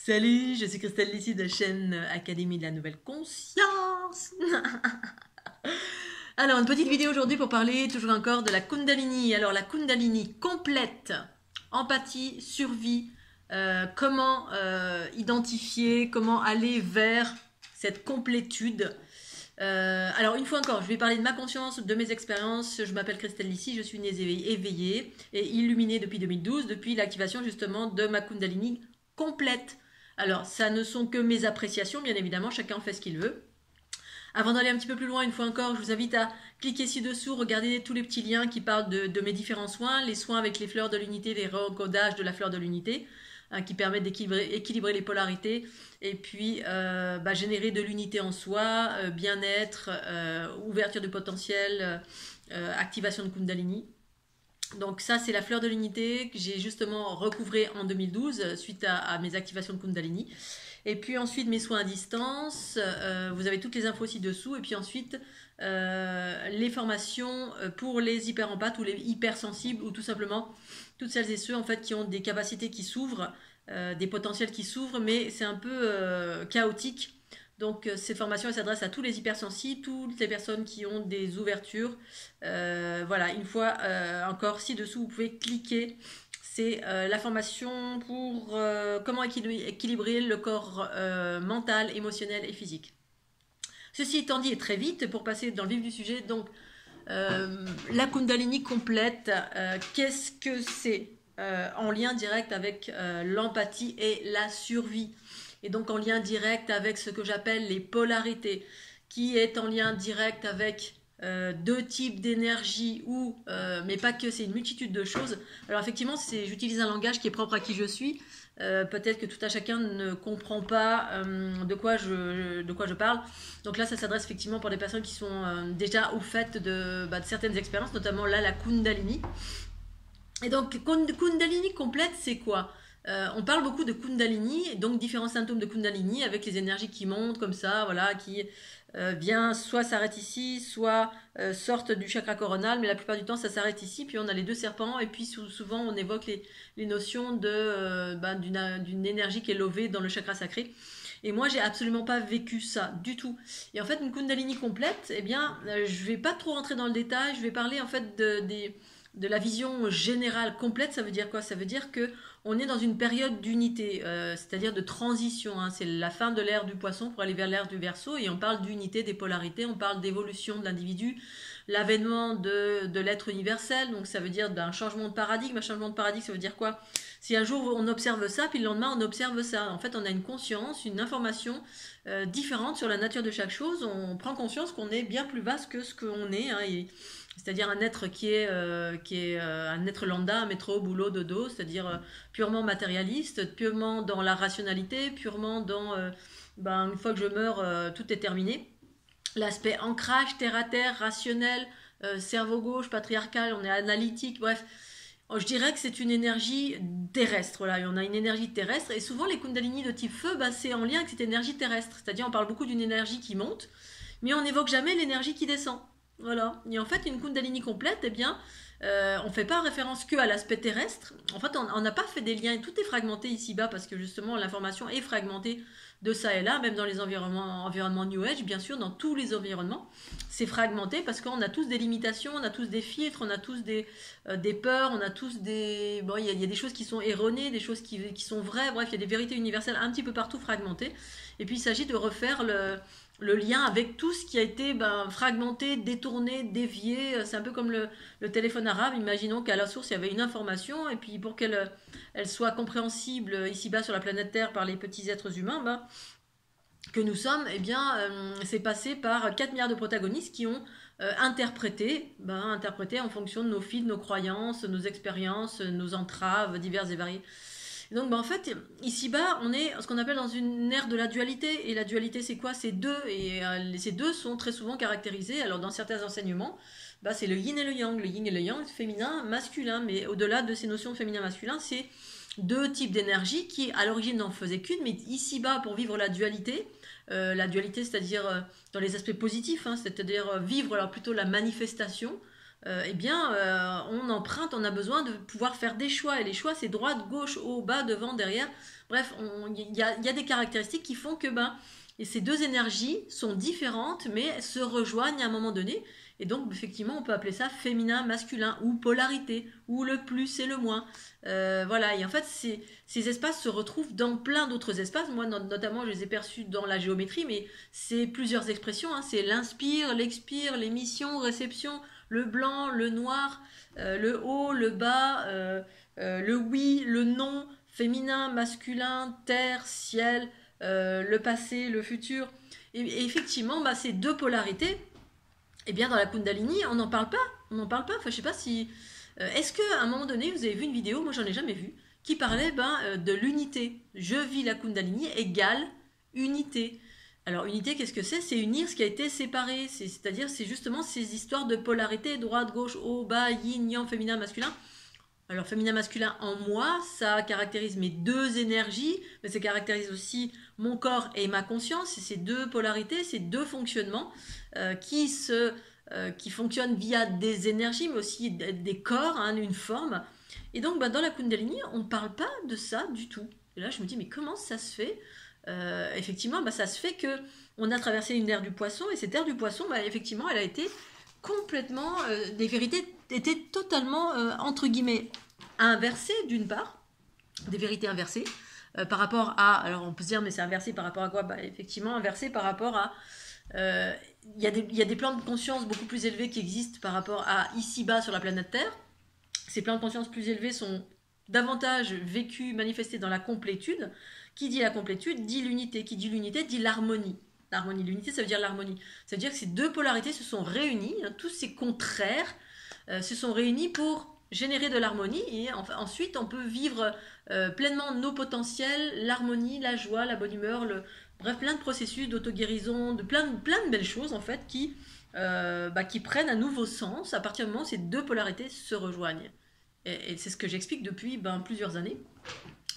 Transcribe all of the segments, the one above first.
Salut, je suis Christelle Lissy de la chaîne Académie de la Nouvelle Conscience. Alors, une petite vidéo aujourd'hui pour parler toujours encore de la Kundalini. Alors, la Kundalini complète, empathie, survie, comment identifier, comment aller vers cette complétude. Alors, une fois encore, je vais parler de ma conscience, de mes expériences. Je m'appelle Christelle Lissy, je suis une éveillée et illuminée depuis 2012, depuis l'activation justement de ma Kundalini complète. Alors, ça ne sont que mes appréciations, bien évidemment, chacun fait ce qu'il veut. Avant d'aller un petit peu plus loin, une fois encore, je vous invite à cliquer ci-dessous, regarder tous les petits liens qui parlent de mes différents soins, les soins avec les fleurs de l'unité, les recodages de la fleur de l'unité, qui permettent d'équilibrer les polarités, et puis générer de l'unité en soi, bien-être, ouverture du potentiel, activation de Kundalini. Donc ça, c'est la fleur de l'unité que j'ai justement recouvrée en 2012 suite à mes activations de Kundalini. Et puis ensuite, mes soins à distance. Vous avez toutes les infos ci-dessous. Et puis ensuite, les formations pour les hyperempathes ou les hypersensibles ou tout simplement toutes celles et ceux en fait qui ont des capacités qui s'ouvrent, des potentiels qui s'ouvrent, mais c'est un peu chaotique. Donc ces formations s'adressent à tous les hypersensibles, toutes les personnes qui ont des ouvertures. Voilà, une fois encore ci-dessous, vous pouvez cliquer. C'est la formation pour comment équilibrer le corps mental, émotionnel et physique. Ceci étant dit, et très vite, pour passer dans le vif du sujet, donc la Kundalini complète, qu'est-ce que c'est en lien direct avec l'empathie et la survie, et donc en lien direct avec ce que j'appelle les polarités, qui est en lien direct avec deux types d'énergie, mais pas que, c'est une multitude de choses. Alors effectivement, j'utilise un langage qui est propre à qui je suis. Peut-être que tout à chacun ne comprend pas de quoi je parle. Donc là, ça s'adresse effectivement pour des personnes qui sont déjà au fait de certaines expériences, notamment là, la Kundalini. Et donc, Kundalini complète, c'est quoi? On parle beaucoup de Kundalini, donc différents symptômes de Kundalini avec les énergies qui montent comme ça, voilà, qui vient soit s'arrête ici, soit sortent du chakra coronal, mais la plupart du temps ça s'arrête ici. Puis on a les deux serpents, et puis souvent on évoque les notions d'une énergie qui est levée dans le chakra sacré. Et moi, j'ai absolument pas vécu ça du tout. Et en fait, une Kundalini complète, eh bien, je vais pas trop rentrer dans le détail. Je vais parler en fait de la vision générale complète. Ça veut dire quoi? Ça veut dire que on est dans une période d'unité, c'est-à-dire de transition. Hein. C'est la fin de l'ère du poisson pour aller vers l'ère du Verseau, et on parle d'unité des polarités, on parle d'évolution de l'individu, l'avènement de l'être universel. Donc ça veut dire d'un changement de paradigme. Un changement de paradigme, ça veut dire quoi? Si un jour on observe ça, puis le lendemain on observe ça. En fait, on a une conscience, une information différente sur la nature de chaque chose. On prend conscience qu'on est bien plus vaste que ce qu'on est. Hein, c'est-à-dire un être qui est un être lambda, un métro, boulot, dodo, c'est-à-dire purement matérialiste, purement dans la rationalité, purement dans une fois que je meurs, tout est terminé. L'aspect ancrage, terre à terre, rationnel, cerveau gauche, patriarcal, on est analytique, bref. Je dirais que c'est une énergie terrestre. Là, on a une énergie terrestre, et souvent les Kundalini de type feu, c'est en lien avec cette énergie terrestre. C'est-à-dire on parle beaucoup d'une énergie qui monte, mais on n'évoque jamais l'énergie qui descend. Voilà. Et en fait, une Kundalini complète, eh bien, on ne fait pas référence que à l'aspect terrestre. En fait, on n'a pas fait des liens. Tout est fragmenté ici-bas parce que justement, l'information est fragmentée de ça et là, même dans les environnements New Age, bien sûr, dans tous les environnements. C'est fragmenté parce qu'on a tous des limitations, on a tous des filtres, on a tous des peurs, on a tous des... Bon, il y a des choses qui sont erronées, des choses qui sont vraies. Bref, il y a des vérités universelles un petit peu partout fragmentées. Et puis, il s'agit de refaire le lien avec tout ce qui a été fragmenté, détourné, dévié. C'est un peu comme le téléphone arabe. Imaginons qu'à la source, il y avait une information, et puis pour qu'elle soit compréhensible ici-bas sur la planète Terre par les petits êtres humains que nous sommes, eh bien, c'est passé par 4 milliards de protagonistes qui ont interprété en fonction de nos fils, de nos croyances, nos expériences, nos entraves diverses et variées. Donc en fait, ici-bas, on est ce qu'on appelle dans une ère de la dualité. Et la dualité, c'est quoi? C'est deux. Et ces deux sont très souvent caractérisés. Alors dans certains enseignements, c'est le yin et le yang. Le yin et le yang, féminin, masculin. Mais au-delà de ces notions de féminin-masculin, c'est deux types d'énergie qui, à l'origine, n'en faisaient qu'une. Mais ici-bas, pour vivre la dualité, c'est-à-dire dans les aspects positifs, hein, c'est-à-dire vivre alors plutôt la manifestation, eh bien, on emprunte, on a besoin de pouvoir faire des choix. Et les choix, c'est droite, gauche, haut, bas, devant, derrière. Bref, il y a des caractéristiques qui font que et ces deux énergies sont différentes, mais se rejoignent à un moment donné. Et donc, effectivement, on peut appeler ça féminin, masculin, ou polarité, ou le plus et le moins. Voilà, et en fait, ces espaces se retrouvent dans plein d'autres espaces. Moi, notamment, je les ai perçus dans la géométrie, mais c'est plusieurs expressions. Hein. C'est l'inspire, l'expire, l'émission, réception, le blanc, le noir, le haut, le bas, le oui, le non, féminin, masculin, terre, ciel, le passé, le futur. Et effectivement, ces deux polarités, eh bien, dans la Kundalini, on n'en parle pas. On n'en parle pas. Enfin, je sais pas si. Est-ce qu'à un moment donné, vous avez vu une vidéo, moi j'en ai jamais vu, qui parlait de l'unité. Je vis la Kundalini égale unité. Alors, unité, qu'est-ce que c'est? C'est unir ce qui a été séparé. C'est-à-dire, c'est justement ces histoires de polarité, droite, gauche, haut, bas, yin, yang, féminin, masculin. Alors, féminin, masculin, en moi, ça caractérise mes deux énergies, mais ça caractérise aussi mon corps et ma conscience. Et ces deux polarités, ces deux fonctionnements qui fonctionnent via des énergies, mais aussi des corps, hein, une forme. Et donc, dans la Kundalini, on ne parle pas de ça du tout. Et là, je me dis, mais comment ça se fait? Effectivement, ça se fait que on a traversé une ère du poisson, et cette ère du poisson, effectivement, elle a été complètement, des vérités étaient totalement, entre guillemets, inversées d'une part, des vérités inversées, par rapport à, alors on peut se dire, mais c'est inversé par rapport à quoi? Effectivement, inversé par rapport à, il y a des plans de conscience beaucoup plus élevés qui existent par rapport à ici-bas sur la planète Terre. Ces plans de conscience plus élevés sont davantage vécus, manifestés dans la complétude. Qui dit la complétude dit l'unité. Qui dit l'unité dit l'harmonie. L'harmonie, l'unité, ça veut dire l'harmonie. Ça veut dire que ces deux polarités se sont réunies, hein, tous ces contraires se sont réunis pour générer de l'harmonie, et ensuite on peut vivre pleinement nos potentiels, l'harmonie, la joie, la bonne humeur, bref, plein de processus d'auto-guérison, de plein de belles choses en fait qui prennent un nouveau sens à partir du moment où ces deux polarités se rejoignent. Et c'est ce que j'explique depuis plusieurs années,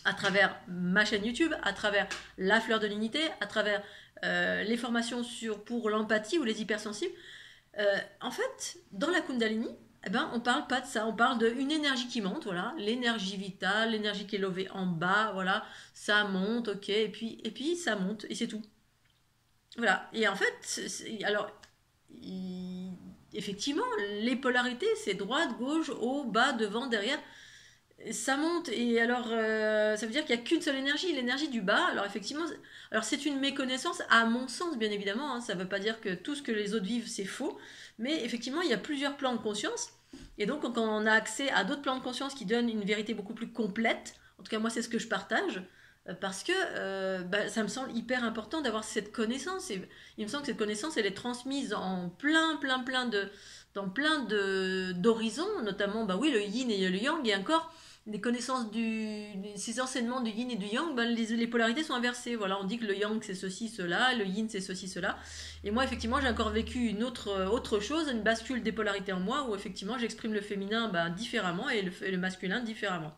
à travers ma chaîne YouTube, à travers la fleur de l'unité, à travers les formations pour l'empathie ou les hypersensibles. En fait, dans la Kundalini, on parle pas de ça, on parle d'une énergie qui monte, voilà, l'énergie vitale, l'énergie qui est levée en bas, voilà, ça monte, ok, et puis ça monte, et c'est tout. Voilà, et en fait, alors, effectivement, les polarités, c'est droite, gauche, haut, bas, devant, derrière, ça monte, et alors ça veut dire qu'il n'y a qu'une seule énergie, l'énergie du bas. Alors effectivement, alors c'est une méconnaissance à mon sens, bien évidemment, hein, ça ne veut pas dire que tout ce que les autres vivent c'est faux, mais effectivement il y a plusieurs plans de conscience, et donc quand on a accès à d'autres plans de conscience qui donnent une vérité beaucoup plus complète, en tout cas moi c'est ce que je partage, parce que ça me semble hyper important d'avoir cette connaissance, et il me semble que cette connaissance elle est transmise en plein dans plein d'horizons, notamment oui le yin et le yang, et encore les connaissances ces enseignements du yin et du yang, les polarités sont inversées. Voilà, on dit que le yang c'est ceci, cela, le yin c'est ceci, cela. Et moi, effectivement, j'ai encore vécu une autre chose, une bascule des polarités en moi, où effectivement j'exprime le féminin différemment et le masculin différemment.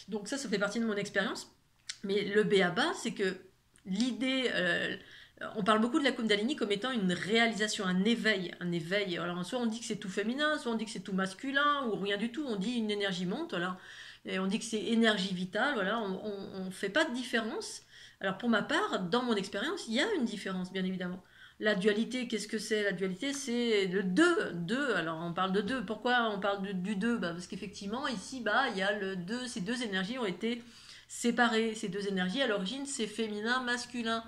Donc ça fait partie de mon expérience. Mais le b.a.-ba, c'est que l'idée... on parle beaucoup de la Kundalini comme étant une réalisation, un éveil. Alors, soit on dit que c'est tout féminin, soit on dit que c'est tout masculin, ou rien du tout. On dit une énergie monte, voilà. Et on dit que c'est énergie vitale, voilà. On ne fait pas de différence. Alors, pour ma part, dans mon expérience, il y a une différence, bien évidemment. La dualité, qu'est-ce que c'est? La dualité, c'est le deux. Alors, on parle de deux. Pourquoi on parle du deux? Parce qu'effectivement, ici, il y a le deux. Ces deux énergies ont été séparées. Ces deux énergies, à l'origine, c'est féminin, masculin.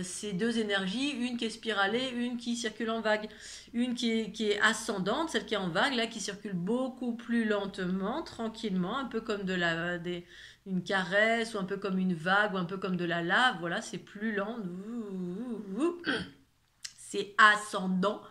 Ces deux énergies, une qui est spiralée, une qui circule en vague, une qui est ascendante, celle qui est en vague, là qui circule beaucoup plus lentement, tranquillement, un peu comme une caresse, ou un peu comme une vague, ou un peu comme de la lave, voilà, c'est plus lent, c'est ascendant,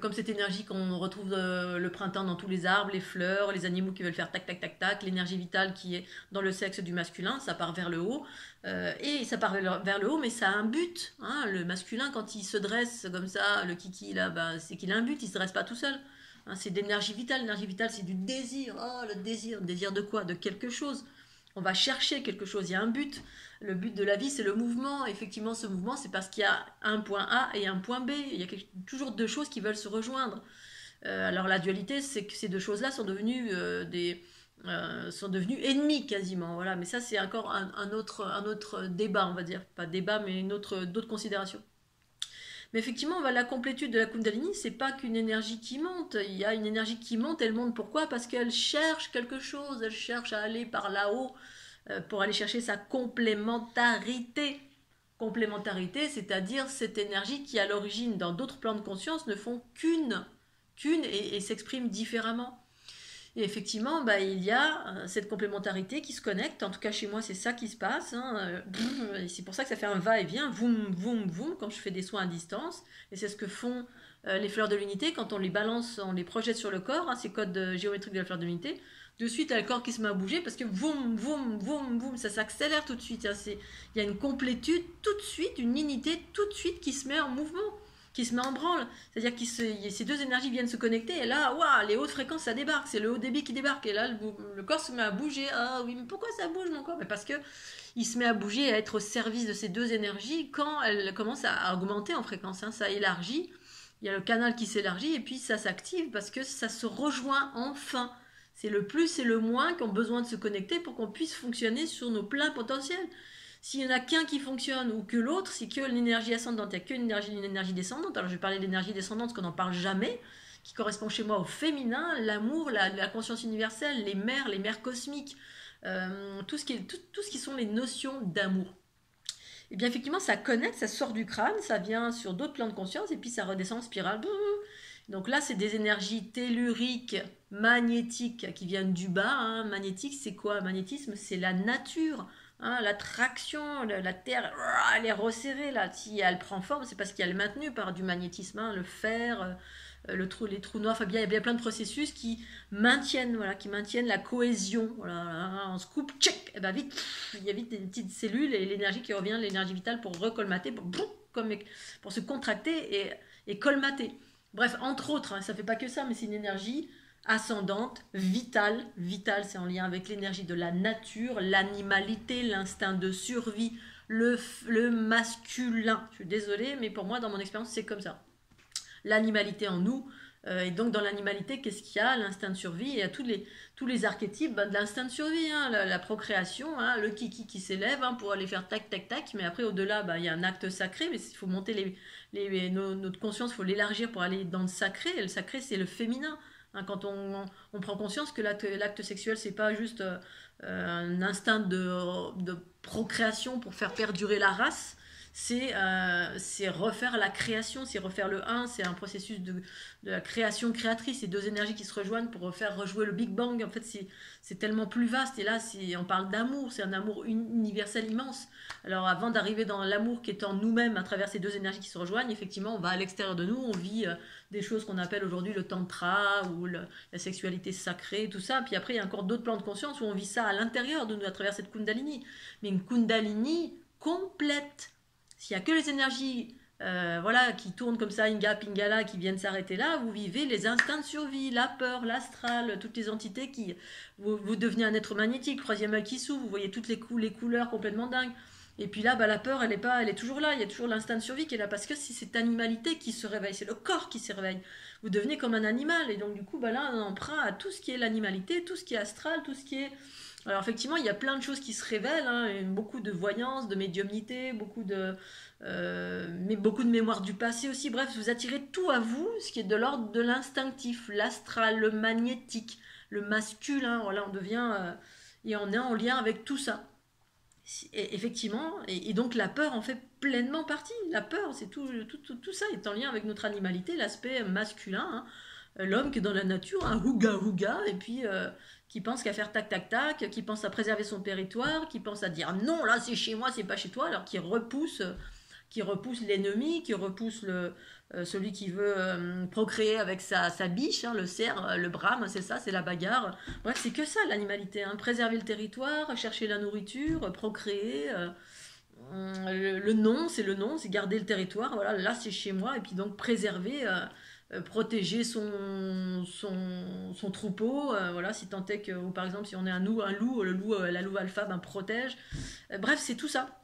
comme cette énergie qu'on retrouve le printemps dans tous les arbres, les fleurs, les animaux qui veulent faire tac tac tac tac, l'énergie vitale qui est dans le sexe du masculin, ça part vers le haut, et ça part vers le haut, mais ça a un but, hein. Le masculin, quand il se dresse comme ça, le kiki là, c'est qu'il a un but, il se dresse pas tout seul, hein. C'est de l'énergie vitale. L'énergie vitale, c'est du désir. Le désir de quoi? De quelque chose. On va chercher quelque chose, il y a un but. Le but de la vie, c'est le mouvement. Effectivement, ce mouvement, c'est parce qu'il y a un point A et un point B. Il y a toujours deux choses qui veulent se rejoindre. Alors la dualité, c'est que ces deux choses-là sont devenues sont devenues ennemies quasiment. Voilà, mais ça c'est encore un autre débat, on va dire, pas débat, mais d'autres considérations. Mais effectivement, la complétude de la Kundalini, c'est pas qu'une énergie qui monte. Il y a une énergie qui monte, elle monte pourquoi? Parce qu'elle cherche quelque chose, elle cherche à aller par là-haut pour aller chercher sa complémentarité. Complémentarité, c'est-à-dire cette énergie qui, à l'origine, dans d'autres plans de conscience, ne font qu'une et s'expriment différemment. Et effectivement, il y a cette complémentarité qui se connecte. En tout cas, chez moi, c'est ça qui se passe. Hein. Et c'est pour ça que ça fait un va-et-vient, voum, voum, voum, quand je fais des soins à distance. Et c'est ce que font les fleurs de l'unité quand on les balance, on les projette sur le corps, hein, ces codes géométriques de la fleur de l'unité. De suite, il y a le corps qui se met à bouger parce que voum, voum, voum, voum, ça s'accélère tout de suite. Hein. Il y a une complétude tout de suite, une unité tout de suite qui se met en mouvement, qui se met en branle. C'est-à-dire que ces deux énergies viennent se connecter et là, waouh, les hautes fréquences, ça débarque. C'est le haut débit qui débarque et là, le corps se met à bouger. Ah oui, mais pourquoi ça bouge mon corps? Mais parce que il se met à bouger et à être au service de ces deux énergies quand elles commencent à augmenter en fréquence. Hein. Ça élargit, il y a le canal qui s'élargit et puis ça s'active parce que ça se rejoint enfin. C'est le plus et le moins qui ont besoin de se connecter pour qu'on puisse fonctionner sur nos pleins potentiels. S'il n'y en a qu'un qui fonctionne ou que l'autre, c'est que l'énergie ascendante, il n'y a qu'une énergie descendante. Alors je vais parler de l'énergie descendante parce qu'on n'en parle jamais, qui correspond chez moi au féminin, l'amour, la conscience universelle, les mères cosmiques, tout ce qui sont les notions d'amour. Et bien effectivement, ça connecte, ça sort du crâne, ça vient sur d'autres plans de conscience et puis ça redescend en spirale. Donc là, c'est des énergies telluriques, magnétiques qui viennent du bas. Hein. Magnétique, c'est quoi? Magnétisme, c'est la nature. Hein, l'attraction, la Terre, elle est resserrée là. Si elle prend forme, c'est parce qu'elle est maintenue par du magnétisme. Hein, le fer, les trous noirs, enfin, il y a bien plein de processus qui maintiennent, qui maintiennent la cohésion. Voilà, on se coupe, tchèk, et ben vite, il y a vite des petites cellules et l'énergie qui revient, l'énergie vitale pour recolmater, pour se contracter et colmater. Bref, entre autres, hein, ça ne fait pas que ça, mais c'est une énergie ascendante, vitale. Vitale, c'est en lien avec l'énergie de la nature, l'animalité, l'instinct de survie, le masculin. Je suis désolée, mais pour moi, dans mon expérience, c'est comme ça. L'animalité en nous. Et donc, dans l'animalité, qu'est-ce qu'il y a? L'instinct de survie. Et il y a tous les archétypes de l'instinct de survie. Hein, la procréation, hein, le kiki qui s'élève pour aller faire tac, tac, tac. Mais après, au-delà, il y a un acte sacré. Mais il faut monter notre conscience, il faut l'élargir pour aller dans le sacré. Et le sacré, c'est le féminin. Hein, quand on prend conscience que l'acte sexuel, c'est pas juste un instinct de procréation pour faire perdurer la race, c'est refaire la création, c'est refaire le 1, c'est un processus de la création créatrice, c'est deux énergies qui se rejoignent pour faire rejouer le Big Bang. En fait, c'est tellement plus vaste. Et là, on parle d'amour, c'est un amour universel immense. Alors, avant d'arriver dans l'amour qui est en nous-mêmes à travers ces deux énergies qui se rejoignent, effectivement, on va à l'extérieur de nous, on vit des choses qu'on appelle aujourd'hui le tantra ou la sexualité sacrée, tout ça. Puis après, il y a encore d'autres plans de conscience où on vit ça à l'intérieur de nous à travers cette Kundalini. Mais une Kundalini complète. S'il n'y a que les énergies qui tournent comme ça, Inga, Pingala, qui viennent s'arrêter là, vous vivez les instincts de survie, la peur, l'astral, toutes les entités qui... Vous devenez un être magnétique, troisième œil qui s'ouvre, vous voyez toutes les couleurs complètement dingues. Et puis là, la peur, elle est toujours là, il y a toujours l'instinct de survie qui est là, parce que c'est cette animalité qui se réveille, c'est le corps qui se réveille. Vous devenez comme un animal, et donc du coup, là, on emprunt à tout ce qui est l'animalité, tout ce qui est astral, tout ce qui est... Alors effectivement, il y a plein de choses qui se révèlent, hein, beaucoup de voyance, de médiumnité, mais beaucoup de mémoire du passé aussi. Bref, vous attirez tout à vous, ce qui est de l'ordre de l'instinctif, l'astral, le magnétique, le masculin. Voilà, on devient et on est en lien avec tout ça. Et effectivement, et donc la peur en fait pleinement partie. La peur, c'est tout ça est en lien avec notre animalité, l'aspect masculin. Hein. L'homme qui est dans la nature, un houga, et puis qui pense qu'à faire tac tac tac, qui pense à préserver son territoire, qui pense à dire non, là c'est chez moi, c'est pas chez toi, alors qui repousse l'ennemi, qui repousse celui qui veut procréer avec sa biche, hein, le cerf, le brame, c'est ça, c'est la bagarre. Bref, c'est que ça l'animalité, hein. Préserver le territoire, chercher la nourriture, procréer. Le nom, c'est garder le territoire, voilà, là c'est chez moi, et puis donc préserver... protéger son troupeau, voilà, si tant est que, ou par exemple si on est un loup, la louve alpha protège. Bref, c'est tout ça.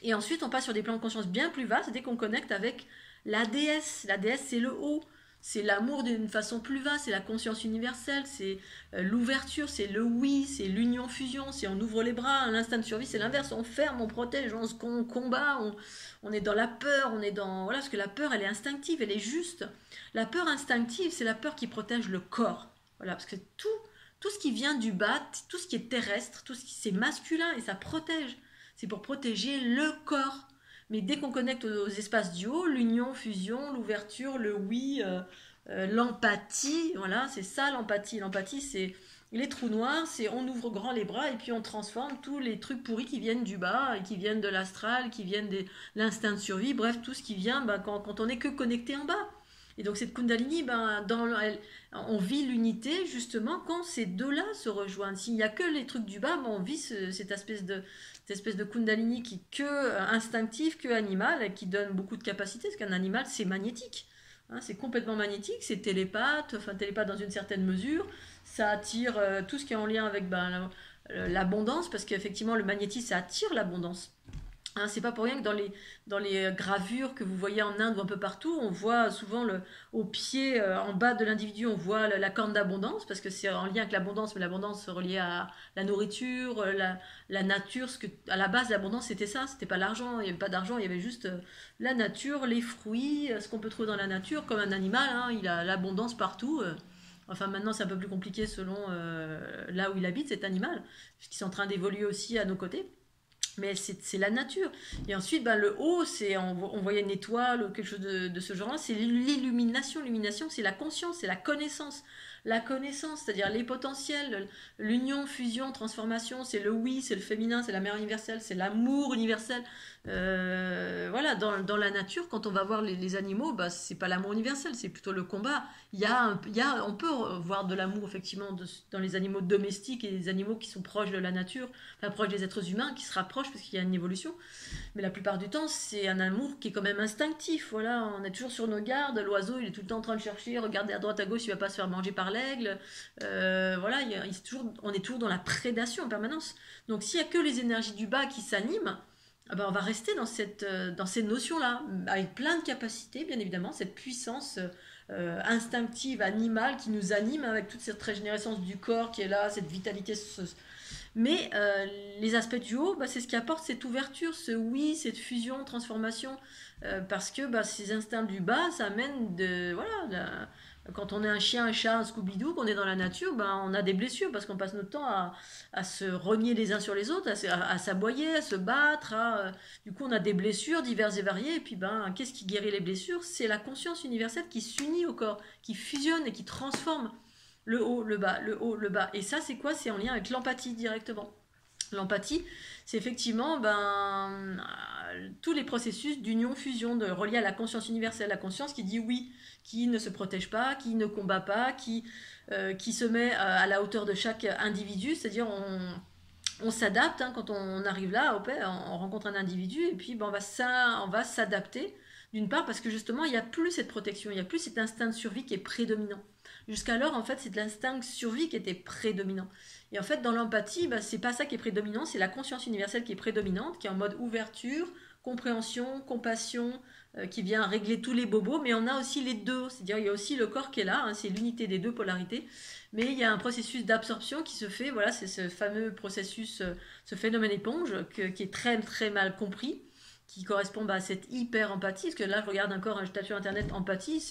Et ensuite, on passe sur des plans de conscience bien plus vastes dès qu'on connecte avec la déesse. La déesse, c'est le haut. c'est l'amour d'une façon plus vaste, c'est la conscience universelle, c'est l'ouverture, c'est le oui, c'est l'union-fusion, c'est on ouvre les bras, l'instinct de survie, c'est l'inverse, on ferme, on protège, on combat, on est dans la peur, on est dans... Voilà, parce que la peur, elle est instinctive, elle est juste. La peur instinctive, c'est la peur qui protège le corps. Voilà, parce que tout ce qui vient du bas, tout ce qui est terrestre, tout ce qui c'est masculin et ça protège. C'est pour protéger le corps. Mais dès qu'on connecte aux espaces du haut, l'union, fusion, l'ouverture, le oui, l'empathie, voilà, c'est ça l'empathie. L'empathie, c'est les trous noirs, c'est on ouvre grand les bras et puis on transforme tous les trucs pourris qui viennent du bas, et qui viennent de l'astral, qui viennent de l'instinct de survie, bref, tout ce qui vient quand on n'est que connecté en bas. Et donc cette Kundalini, on vit l'unité justement quand ces deux-là se rejoignent. S'il n'y a que les trucs du bas, on vit cette espèce de Kundalini qui est que instinctif, que animal, et qui donne beaucoup de capacités, parce qu'un animal, c'est magnétique. Hein, c'est complètement magnétique, c'est télépathe, enfin télépathe dans une certaine mesure. Ça attire tout ce qui est en lien avec l'abondance, parce qu'effectivement, le magnétisme, ça attire l'abondance. Hein, c'est pas pour rien que dans les gravures que vous voyez en Inde ou un peu partout, on voit souvent au pied, en bas de l'individu, on voit la corne d'abondance, parce que c'est en lien avec l'abondance, mais l'abondance reliée à la nourriture, la nature. À la base, l'abondance, c'était ça, c'était pas l'argent, il n'y avait pas d'argent, il y avait juste la nature, les fruits, ce qu'on peut trouver dans la nature, comme un animal, hein, il a l'abondance partout. Enfin, maintenant, c'est un peu plus compliqué selon là où il habite, cet animal, puisqu'ils sont en train d'évoluer aussi à nos côtés. Mais c'est la nature. Et ensuite, le haut, on voyait une étoile ou quelque chose de ce genre-là, c'est l'illumination. L'illumination, c'est la conscience, c'est la connaissance. La connaissance, c'est-à-dire les potentiels, l'union, fusion, transformation, c'est le oui, c'est le féminin, c'est la mère universelle, c'est l'amour universel. Voilà, dans la nature, quand on va voir les animaux, c'est pas l'amour universel, c'est plutôt le combat. On peut voir de l'amour, effectivement, dans les animaux domestiques et les animaux qui sont proches de la nature, enfin proches des êtres humains, qui se rapprochent parce qu'il y a une évolution. Mais la plupart du temps, c'est un amour qui est quand même instinctif. Voilà, on est toujours sur nos gardes. L'oiseau, il est tout le temps en train de chercher, regarder à droite, à gauche, il va pas se faire manger par l'aigle. Voilà, on est toujours dans la prédation en permanence. Donc, s'il y a que les énergies du bas qui s'animent, on va rester dans ces notions-là, avec plein de capacités, bien évidemment, cette puissance instinctive, animale, qui nous anime avec toute cette régénérescence du corps qui est là, cette vitalité. Mais les aspects du haut, c'est ce qui apporte cette ouverture, ce oui, cette fusion, transformation, parce que ces instincts du bas, ça amène quand on est un chien, un chat, un Scooby-Doo, qu'on est dans la nature, on a des blessures parce qu'on passe notre temps à se rogner les uns sur les autres, à s'aboyer, à se battre. Du coup, on a des blessures diverses et variées. Et puis, qu'est-ce qui guérit les blessures? C'est la conscience universelle qui s'unit au corps, qui fusionne et qui transforme le haut, le bas, le haut, le bas. Et ça, c'est quoi? C'est en lien avec l'empathie directement. L'empathie, c'est effectivement tous les processus d'union-fusion, reliés à la conscience universelle, la conscience qui dit oui, qui ne se protège pas, qui ne combat pas, qui se met à la hauteur de chaque individu, c'est-à-dire on s'adapte, hein, quand on arrive là, on rencontre un individu et puis on va s'adapter, d'une part parce que justement il n'y a plus cette protection, il n'y a plus cet instinct de survie qui est prédominant. Jusqu'alors, en fait, c'est l'instinct de survie qui était prédominant. Et en fait, dans l'empathie, c'est pas ça qui est prédominant, c'est la conscience universelle qui est prédominante, qui est en mode ouverture, compréhension, compassion, qui vient régler tous les bobos, mais on a aussi les deux, c'est-à-dire il y a aussi le corps qui est là, hein, c'est l'unité des deux polarités, mais il y a un processus d'absorption qui se fait, voilà, c'est ce fameux processus, ce phénomène éponge, qui est très très mal compris, qui correspond à cette hyper empathie, parce que là je regarde encore, je tape sur internet empathie,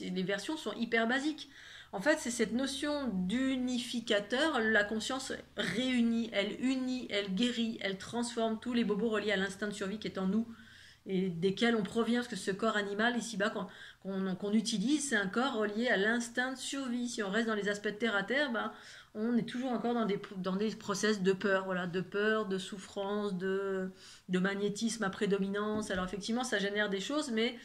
les versions sont hyper basiques. En fait, c'est cette notion d'unificateur, la conscience réunit, elle guérit, elle transforme tous les bobos reliés à l'instinct de survie qui est en nous et desquels on provient, parce que ce corps animal ici-bas qu'on utilise, c'est un corps relié à l'instinct de survie. Si on reste dans les aspects de terre à terre, on est toujours encore dans des process de peur, voilà, de peur, de souffrance, de magnétisme à prédominance. Alors effectivement, ça génère des choses, mais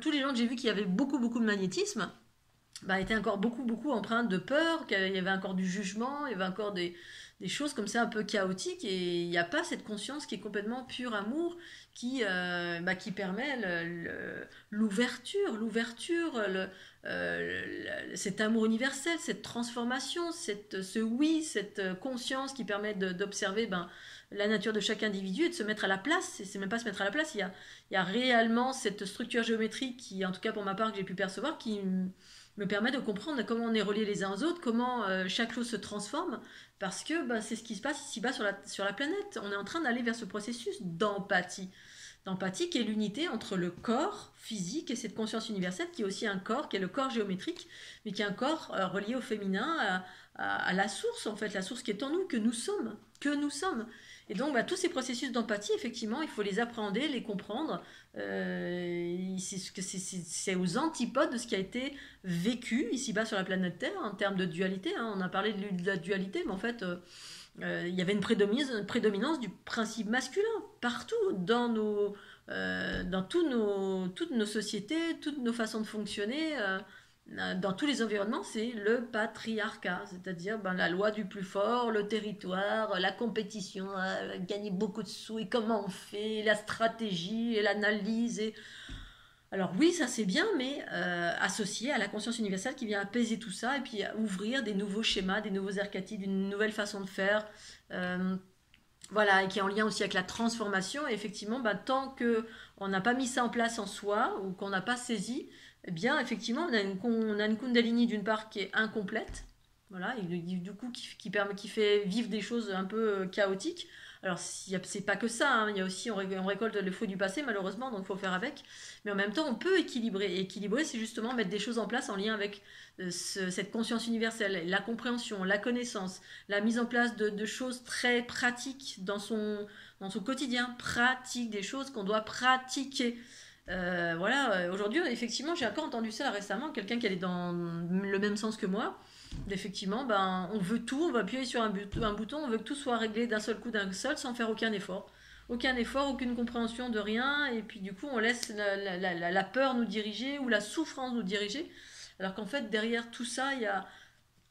tous les gens que j'ai vus qui avaient beaucoup de magnétisme, étaient encore beaucoup empreintes de peur, qu'il y avait encore du jugement, il y avait encore des choses comme ça un peu chaotiques, et il n'y a pas cette conscience qui est complètement pur amour, qui permet l'ouverture, cet amour universel, cette transformation, ce oui, cette conscience qui permet d'observer la nature de chaque individu et de se mettre à la place. Et c'est même pas se mettre à la place, il y a réellement cette structure géométrique qui, en tout cas pour ma part, que j'ai pu percevoir, qui me permet de comprendre comment on est reliés les uns aux autres, comment chaque chose se transforme, parce que c'est ce qui se passe ici-bas sur la planète. On est en train d'aller vers ce processus d'empathie. D'empathie qui est l'unité entre le corps physique et cette conscience universelle qui est aussi un corps, qui est le corps géométrique, mais qui est un corps relié au féminin, à la source en fait, la source qui est en nous, que nous sommes. Et donc tous ces processus d'empathie, effectivement, il faut les appréhender, les comprendre. C'est aux antipodes de ce qui a été vécu ici-bas sur la planète Terre en termes de dualité. On a parlé de la dualité, mais en fait, il y avait une prédominance du principe masculin partout dans toutes nos sociétés, toutes nos façons de fonctionner. Dans tous les environnements, c'est le patriarcat, c'est-à-dire la loi du plus fort, le territoire, la compétition, gagner beaucoup de sous, et comment on fait, la stratégie et l'analyse. Alors oui, ça c'est bien, mais associé à la conscience universelle qui vient apaiser tout ça et puis ouvrir des nouveaux schémas, des nouveaux archétypes, une nouvelle façon de faire. Voilà, et qui est en lien aussi avec la transformation. Et effectivement, tant qu'on n'a pas mis ça en place en soi ou qu'on n'a pas saisi, eh bien, effectivement, on a une Kundalini d'une part qui est incomplète, voilà, et du coup qui fait vivre des choses un peu chaotiques. Alors, c'est pas que ça, hein, il y a aussi, on récolte le fruit du passé, malheureusement, donc il faut faire avec. Mais en même temps, on peut équilibrer. Et équilibrer, c'est justement mettre des choses en place en lien avec cette conscience universelle, la compréhension, la connaissance, la mise en place de choses très pratiques dans son quotidien, pratique, des choses qu'on doit pratiquer. Voilà, aujourd'hui, effectivement, j'ai encore entendu ça récemment, quelqu'un qui allait dans le même sens que moi. Effectivement, on veut tout, on va appuyer sur un bouton, on veut que tout soit réglé d'un seul coup, d'un seul, sans faire aucun effort. Aucun effort, aucune compréhension de rien, et puis du coup, on laisse la peur nous diriger ou la souffrance nous diriger. Alors qu'en fait, derrière tout ça, il y a,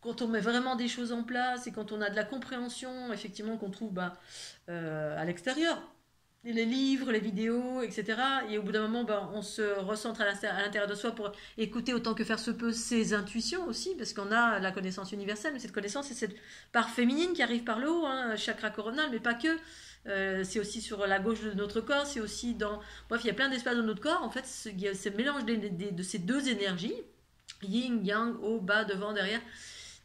quand on met vraiment des choses en place et quand on a de la compréhension, effectivement, qu'on trouve à l'extérieur, les livres, les vidéos, etc. Et au bout d'un moment, on se recentre à l'intérieur de soi pour écouter autant que faire se peut ses intuitions aussi, parce qu'on a la connaissance universelle, mais cette connaissance, c'est cette part féminine qui arrive par le haut, hein, chakra coronal, mais pas que. C'est aussi sur la gauche de notre corps, c'est aussi dans... Bref, il y a plein d'espaces dans notre corps. En fait, il y a ce mélange de ces deux énergies, yin, yang, haut, bas, devant, derrière.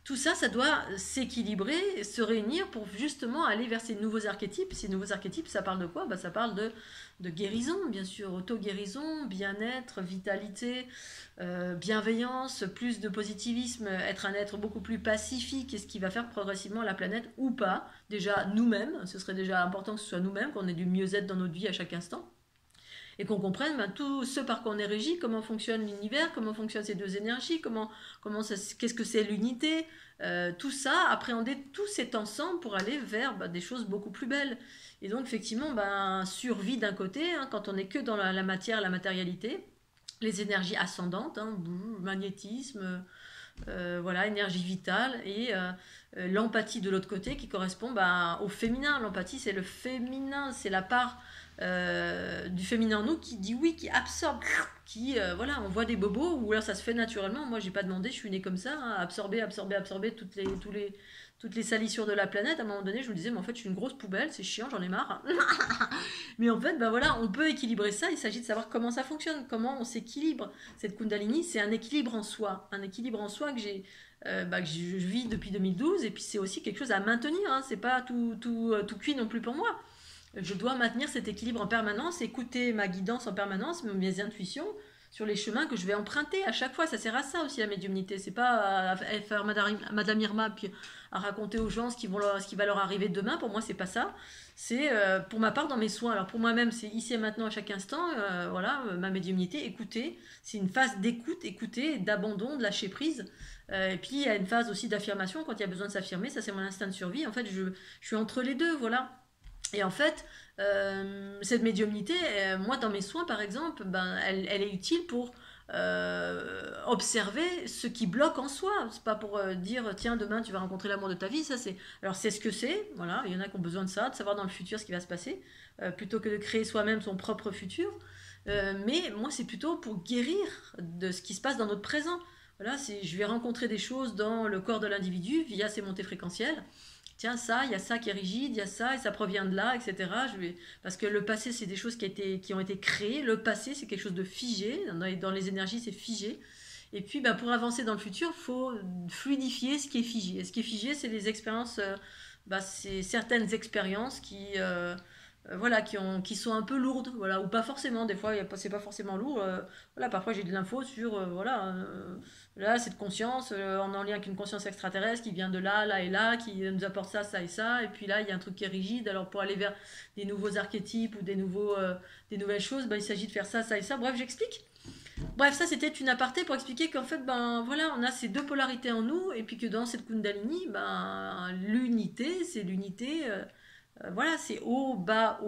Tout ça, ça doit s'équilibrer, se réunir pour justement aller vers ces nouveaux archétypes. Ces nouveaux archétypes, ça parle de quoi ? Ça parle de guérison, bien sûr, auto-guérison, bien-être, vitalité, bienveillance, plus de positivisme, être un être beaucoup plus pacifique, et ce qui va faire progressivement la planète ou pas. Déjà nous-mêmes, ce serait déjà important que ce soit nous-mêmes, qu'on ait du mieux-être dans notre vie à chaque instant. Et qu'on comprenne tout ce par quoi on est régi, comment fonctionne l'univers, comment fonctionnent ces deux énergies, qu'est-ce que c'est l'unité, tout ça, appréhender tout cet ensemble pour aller vers des choses beaucoup plus belles. Et donc effectivement, survie d'un côté, hein, quand on n'est que dans la matière, la matérialité, les énergies ascendantes, hein, magnétisme, voilà, énergie vitale, et l'empathie de l'autre côté qui correspond au féminin. L'empathie, c'est le féminin, c'est la part du féminin en nous qui dit oui, qui absorbe, qui voilà, on voit des bobos, ou alors ça se fait naturellement. Moi, j'ai pas demandé, je suis née comme ça, hein, absorber toutes les salissures de la planète. À un moment donné, je me disais, mais en fait, je suis une grosse poubelle, c'est chiant, j'en ai marre. Mais en fait, voilà, on peut équilibrer ça. Il s'agit de savoir comment ça fonctionne, comment on s'équilibre. Cette Kundalini, c'est un équilibre en soi que je vis depuis 2012, et puis c'est aussi quelque chose à maintenir, hein. C'est pas tout cuit non plus pour moi. Je dois maintenir cet équilibre en permanence, écouter ma guidance en permanence, mes intuitions sur les chemins que je vais emprunter à chaque fois. Ça sert à ça aussi, la médiumnité. C'est pas à faire Madame Irma puis à raconter aux gens ce qui va leur arriver demain. Pour moi, c'est pas ça. C'est pour ma part dans mes soins. Alors pour moi-même, c'est ici et maintenant à chaque instant. Voilà, ma médiumnité, écouter. C'est une phase d'écoute, écouter, d'abandon, de lâcher prise. Et puis il y a une phase aussi d'affirmation quand il y a besoin de s'affirmer. Ça, c'est mon instinct de survie. En fait, je suis entre les deux, voilà. Et en fait, cette médiumnité, moi dans mes soins par exemple, elle est utile pour observer ce qui bloque en soi. C'est pas pour dire tiens demain tu vas rencontrer l'amour de ta vie. Alors c'est ce que c'est. Voilà, il y en a qui ont besoin de ça, de savoir dans le futur ce qui va se passer, plutôt que de créer soi-même son propre futur. Mais moi c'est plutôt pour guérir de ce qui se passe dans notre présent. Voilà, je vais rencontrer des choses dans le corps de l'individu via ses montées fréquentielles. tiens, ça, il y a ça qui est rigide, il y a ça, et ça provient de là, etc. Parce que le passé, c'est des choses qui ont été créées. Le passé, c'est quelque chose de figé. Dans les énergies, c'est figé. Et puis, bah, pour avancer dans le futur, il faut fluidifier ce qui est figé. Et ce qui est figé, c'est les expériences, bah, c'est certaines expériences voilà, qui sont un peu lourdes, voilà, ou pas forcément. Des fois, c'est pas forcément lourd. Voilà, parfois, j'ai de l'info sur, voilà, là, cette conscience, on est en lien avec une conscience extraterrestre qui vient de là, là et là, qui nous apporte ça, ça et ça. Et puis là, il y a un truc qui est rigide. Alors, pour aller vers des nouveaux archétypes ou des nouvelles choses, bah, il s'agit de faire ça, ça et ça. Bref, j'explique. Bref, ça c'était une aparté pour expliquer qu'en fait, ben voilà, on a ces deux polarités en nous, et puis que dans cette Kundalini, ben l'unité, c'est l'unité, voilà, c'est haut, bas,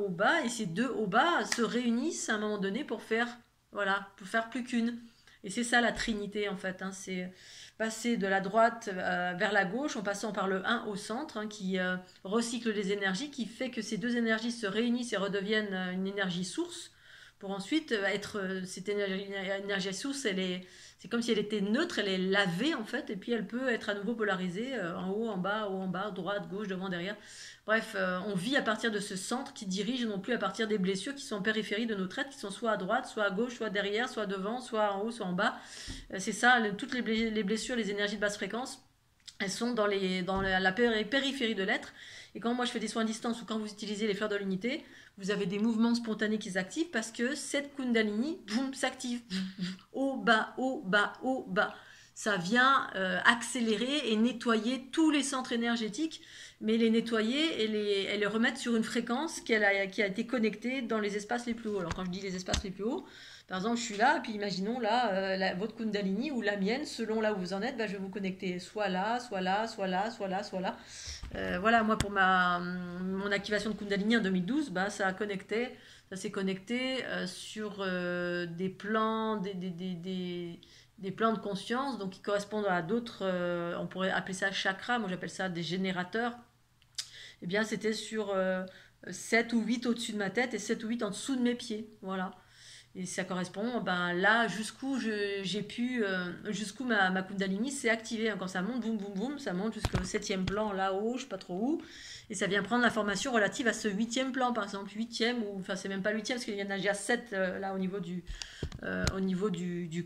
et ces deux haut, bas se réunissent à un moment donné pour faire, voilà, pour faire plus qu'une. Et c'est ça la trinité en fait, hein, c'est passer de la droite vers la gauche en passant par le 1 au centre, hein, qui recycle les énergies, qui fait que ces deux énergies se réunissent et redeviennent une énergie source pour ensuite être cette énergie source, c'est comme si elle était neutre, elle est lavée en fait, et puis elle peut être à nouveau polarisée en haut, en bas, droite, gauche, devant, derrière. Bref, on vit à partir de ce centre qui dirige, non plus à partir des blessures qui sont en périphérie de notre être, qui sont soit à droite, soit à gauche, soit derrière, soit devant, soit en haut, soit en bas. C'est ça, toutes les blessures, les énergies de basse fréquence, elles sont dans la périphérie de l'être. Et quand moi je fais des soins à distance ou quand vous utilisez les fleurs de l'unité, vous avez des mouvements spontanés qui s'activent parce que cette Kundalini, boum, s'active. Haut, bas, haut, bas, haut, bas. Ça vient accélérer et nettoyer tous les centres énergétiques, mais les nettoyer et les remettre sur une fréquence qui a été connectée dans les espaces les plus hauts. Alors quand je dis les espaces les plus hauts, par exemple, je suis là, et puis imaginons là, votre Kundalini ou la mienne, selon là où vous en êtes, bah, je vais vous connecter soit là, soit là, soit là, soit là, soit là. Voilà, moi pour mon activation de Kundalini en 2012, bah, ça s'est connecté sur des plans, des plans de conscience, donc qui correspondent à d'autres, on pourrait appeler ça chakras, moi j'appelle ça des générateurs. Eh bien, c'était sur 7 ou 8 au-dessus de ma tête et 7 ou 8 en dessous de mes pieds. Voilà. Et ça correspond ben, là jusqu'où j'ai pu, jusqu'où ma Kundalini s'est activée. Quand ça monte, boum, boum, boum, ça monte jusqu'au 7e plan, là-haut, je sais pas trop où. Et ça vient prendre l'information relative à ce 8e plan, par exemple, 8e, ou enfin, c'est même pas 8e, parce qu'il y en a déjà 7 là au niveau du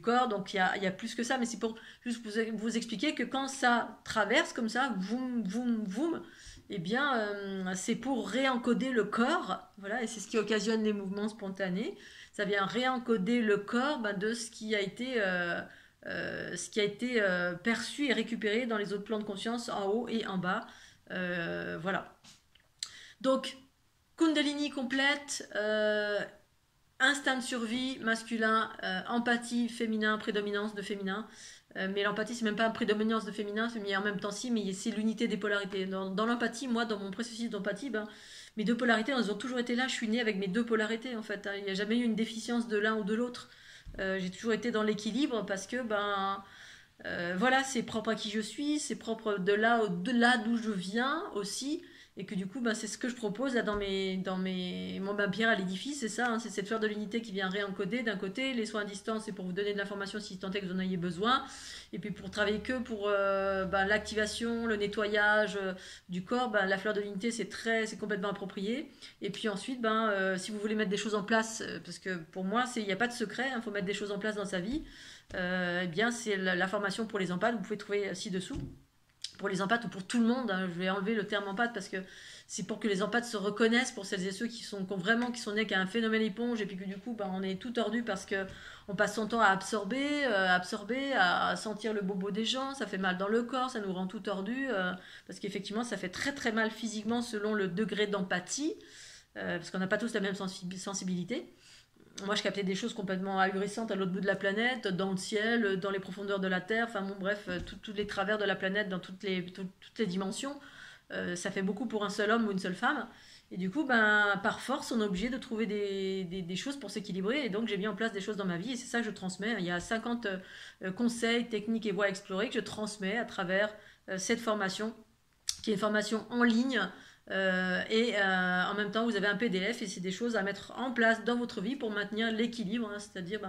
corps. Donc il y a plus que ça, mais c'est pour juste vous expliquer que quand ça traverse comme ça, boum, boum, boum, eh bien, c'est pour réencoder le corps, voilà, et c'est ce qui occasionne les mouvements spontanés. Ça vient réencoder le corps de ce qui a été, perçu et récupéré dans les autres plans de conscience en haut et en bas. Voilà. Donc, Kundalini complète, instinct de survie masculin, empathie féminin, prédominance de féminin. Mais l'empathie, c'est même pas une prédominance de féminin, mais en même temps si, mais c'est l'unité des polarités. Dans l'empathie, moi, dans mon processus d'empathie, mes deux polarités, elles ont toujours été là. Je suis née avec mes deux polarités, en fait. Il n'y a jamais eu une déficience de l'un ou de l'autre. J'ai toujours été dans l'équilibre parce que, voilà, c'est propre à qui je suis, c'est propre de là d'où je viens aussi. Et que du coup, c'est ce que je propose là ma pierre à l'édifice, c'est ça, hein, c'est cette fleur de l'unité qui vient réencoder d'un côté, les soins à distance, c'est pour vous donner de l'information si tant est que vous en ayez besoin, et puis pour travailler que pour l'activation, le nettoyage du corps, la fleur de l'unité c'est complètement approprié. Et puis ensuite, si vous voulez mettre des choses en place, parce que pour moi, il n'y a pas de secret, il faut mettre des choses en place dans sa vie, eh bien c'est la formation pour les empathes, vous pouvez trouver ci-dessous. Pour les empathes ou pour tout le monde, hein, je vais enlever le terme empathe parce que c'est pour que les empathes se reconnaissent, pour celles et ceux qui sont nés qu'à un phénomène éponge, et puis que du coup on est tout tordu parce que on passe son temps à absorber, à sentir le bobo des gens, ça fait mal dans le corps, ça nous rend tout tordu, parce qu'effectivement ça fait très très mal physiquement selon le degré d'empathie, parce qu'on n'a pas tous la même sensibilité. Moi, je captais des choses complètement ahurissantes à l'autre bout de la planète, dans le ciel, dans les profondeurs de la Terre, enfin bon, bref, tous les travers de la planète, dans toutes les dimensions. Ça fait beaucoup pour un seul homme ou une seule femme. Et du coup, par force, on est obligé de trouver des choses pour s'équilibrer. Et donc, j'ai mis en place des choses dans ma vie. Et c'est ça que je transmets. Il y a 50 conseils, techniques et voies à explorer que je transmets à travers cette formation, qui est une formation en ligne. En même temps vous avez un PDF et c'est des choses à mettre en place dans votre vie pour maintenir l'équilibre, hein, c'est-à-dire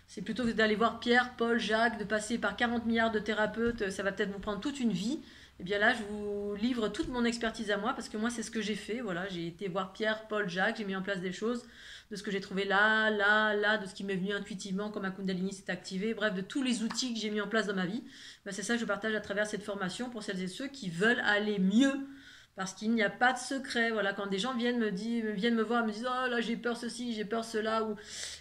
c'est plutôt que d'aller voir Pierre, Paul, Jacques, de passer par 40 milliards de thérapeutes, ça va peut-être vous prendre toute une vie, Et bien là, je vous livre toute mon expertise à moi, parce que moi, c'est ce que j'ai fait. Voilà, j'ai été voir Pierre, Paul, Jacques, j'ai mis en place des choses, de ce que j'ai trouvé là, là, là, de ce qui m'est venu intuitivement quand ma Kundalini s'est activée, bref, de tous les outils que j'ai mis en place dans ma vie. Ben, c'est ça que je partage à travers cette formation pour celles et ceux qui veulent aller mieux. Parce qu'il n'y a pas de secret. Voilà, quand des gens viennent me voir, me disent oh là j'ai peur ceci, j'ai peur cela, ou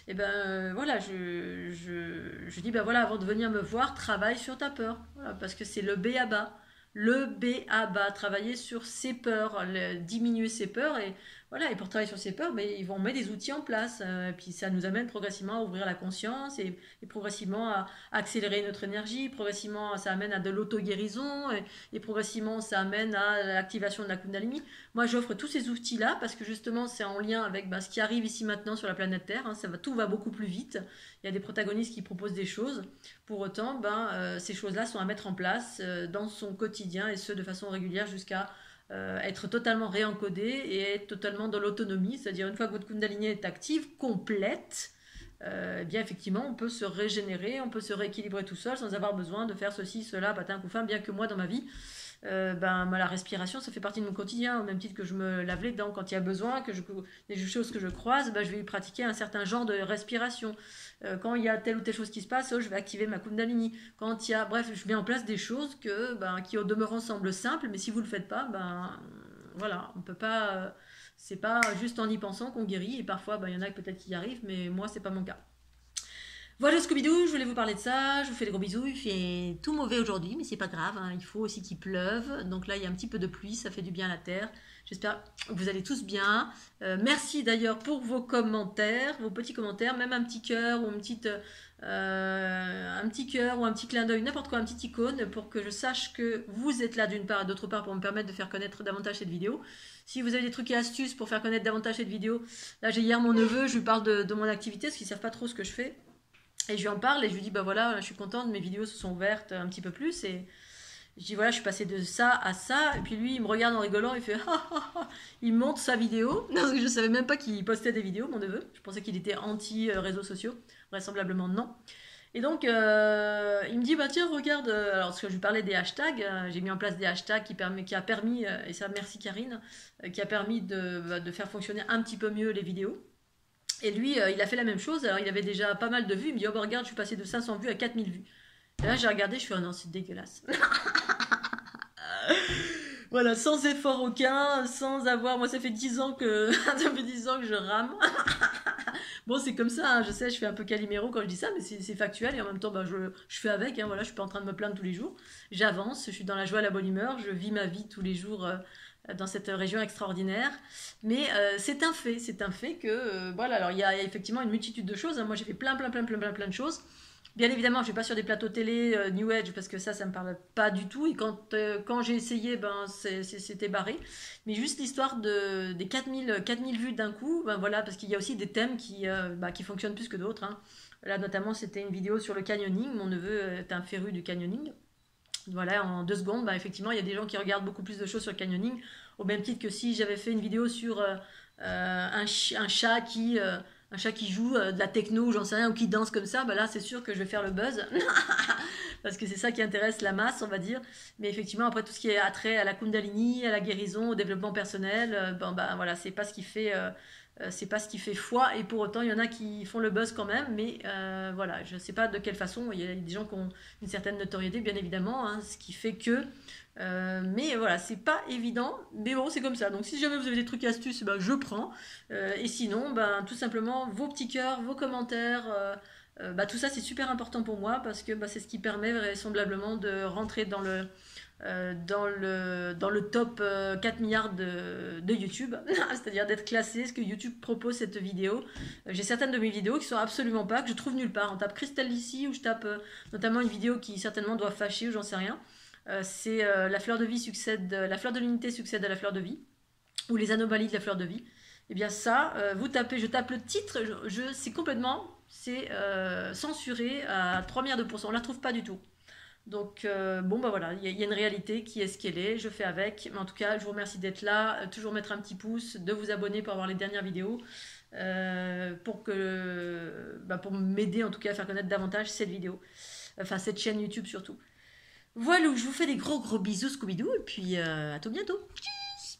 et ben voilà, je dis ben voilà, avant de venir me voir, travaille sur ta peur. Voilà, parce que c'est le B à bas. Le B à bas, travailler sur ses peurs, diminuer ses peurs et voilà, et pour travailler sur ses peurs, mais ils vont mettre des outils en place. Puis ça nous amène progressivement à ouvrir la conscience et progressivement à accélérer notre énergie. Progressivement, ça amène à de l'auto-guérison et progressivement, ça amène à l'activation de la Kundalini. Moi, j'offre tous ces outils-là parce que justement, c'est en lien avec ce qui arrive ici maintenant sur la planète Terre. Hein, tout va beaucoup plus vite. Il y a des protagonistes qui proposent des choses. Pour autant, ces choses-là sont à mettre en place dans son quotidien et ce de façon régulière jusqu'à être totalement réencodé et être totalement dans l'autonomie. C'est-à-dire une fois que votre Kundalini est active, complète, eh bien effectivement, on peut se régénérer, on peut se rééquilibrer tout seul sans avoir besoin de faire ceci, cela, patin, couffin, bien que moi dans ma vie, la respiration, ça fait partie de mon quotidien, au même titre que je me lave les dents quand il y a besoin, des choses que je croise, je vais pratiquer un certain genre de respiration. Quand il y a telle ou telle chose qui se passe, je vais activer ma Kundalini. Quand il y a, bref, je mets en place des choses qui au demeurant semblent simples, mais si vous le faites pas, voilà, on peut pas. C'est pas juste en y pensant qu'on guérit, et parfois, il y en a peut-être qui y arrivent, mais moi, c'est pas mon cas. Voilà Scooby-Doo, je voulais vous parler de ça, je vous fais des gros bisous, il fait tout mauvais aujourd'hui, mais c'est pas grave, hein, il faut aussi qu'il pleuve, donc là il y a un petit peu de pluie, ça fait du bien à la terre, j'espère que vous allez tous bien, merci d'ailleurs pour vos commentaires, vos petits commentaires, même un petit cœur ou un petit cœur ou un petit clin d'œil, n'importe quoi, un petit icône, pour que je sache que vous êtes là d'une part et d'autre part pour me permettre de faire connaître davantage cette vidéo. Si vous avez des trucs et astuces pour faire connaître davantage cette vidéo, là j'ai hier mon neveu, je lui parle de mon activité, parce qu'ils savent pas trop ce que je fais. Et je lui en parle et je lui dis, voilà, je suis contente, mes vidéos se sont ouvertes un petit peu plus. Et je dis, voilà, je suis passée de ça à ça. Et puis lui, il me regarde en rigolant, il fait, il monte sa vidéo. Parce que je ne savais même pas qu'il postait des vidéos, mon neveu. Je pensais qu'il était anti-réseaux sociaux. Vraisemblablement, non. Et donc, il me dit, tiens, regarde. Alors, parce que je lui parlais des hashtags, j'ai mis en place des hashtags qui a permis, et ça, merci Karine, qui a permis de faire fonctionner un petit peu mieux les vidéos. Et lui, il a fait la même chose. Alors, il avait déjà pas mal de vues. Il me dit, regarde, je suis passé de 500 vues à 4000 vues. Et là, j'ai regardé, je fais, oh non, c'est dégueulasse. Voilà, sans effort aucun, sans avoir... Moi, ça fait 10 ans que je rame. Bon, c'est comme ça, hein, je sais, je fais un peu Calimero quand je dis ça, mais c'est factuel. Et en même temps, je fais avec. Hein, voilà, je suis pas en train de me plaindre tous les jours. J'avance, je suis dans la joie et la bonne humeur. Je vis ma vie tous les jours... dans cette région extraordinaire, mais c'est un fait que voilà, alors il y a effectivement une multitude de choses, hein. Moi j'ai fait plein de choses, bien évidemment je vais pas sur des plateaux télé New Age parce que ça me parle pas du tout, et quand j'ai essayé, c'était barré, mais juste l'histoire des 4000 vues d'un coup, voilà, parce qu'il y a aussi des thèmes qui fonctionnent plus que d'autres, hein. Là notamment c'était une vidéo sur le canyoning, mon neveu est un féru du canyoning. Voilà, en 2 secondes, effectivement, il y a des gens qui regardent beaucoup plus de choses sur le canyoning, au même titre que si j'avais fait une vidéo sur un chat qui joue de la techno, j'en sais rien, ou qui danse comme ça, là, c'est sûr que je vais faire le buzz, parce que c'est ça qui intéresse la masse, on va dire. Mais effectivement, après, tout ce qui est attrait à la Kundalini, à la guérison, au développement personnel, voilà, c'est pas ce qui fait... c'est pas ce qui fait foi, et pour autant il y en a qui font le buzz quand même, mais voilà, je sais pas de quelle façon. Il y a des gens qui ont une certaine notoriété, bien évidemment, hein, ce qui fait que mais voilà, c'est pas évident, mais bon, c'est comme ça. Donc si jamais vous avez des trucs et astuces, je prends, et sinon, tout simplement vos petits cœurs, vos commentaires, tout ça c'est super important pour moi, parce que c'est ce qui permet vraisemblablement de rentrer dans le top 4 milliards de YouTube, c'est-à-dire d'être classé, ce que YouTube propose cette vidéo. J'ai certaines de mes vidéos qui sont absolument pas, que je trouve nulle part. On tape Cristal ici, ou je tape notamment une vidéo qui certainement doit fâcher, ou j'en sais rien. C'est la fleur de vie la fleur de l'unité succède à la fleur de vie, ou les anomalies de la fleur de vie. Et bien ça, vous tapez, je tape le titre, c'est censuré à 3 milliards de pourcents, on la retrouve pas du tout. Donc voilà, il y a une réalité qui est ce qu'elle est, je fais avec, mais en tout cas je vous remercie d'être là, toujours mettre un petit pouce, de vous abonner pour avoir les dernières vidéos, pour m'aider en tout cas à faire connaître davantage cette vidéo, enfin cette chaîne YouTube surtout. Voilà, je vous fais des gros bisous Scooby-Doo et puis à tout bientôt. Tchuss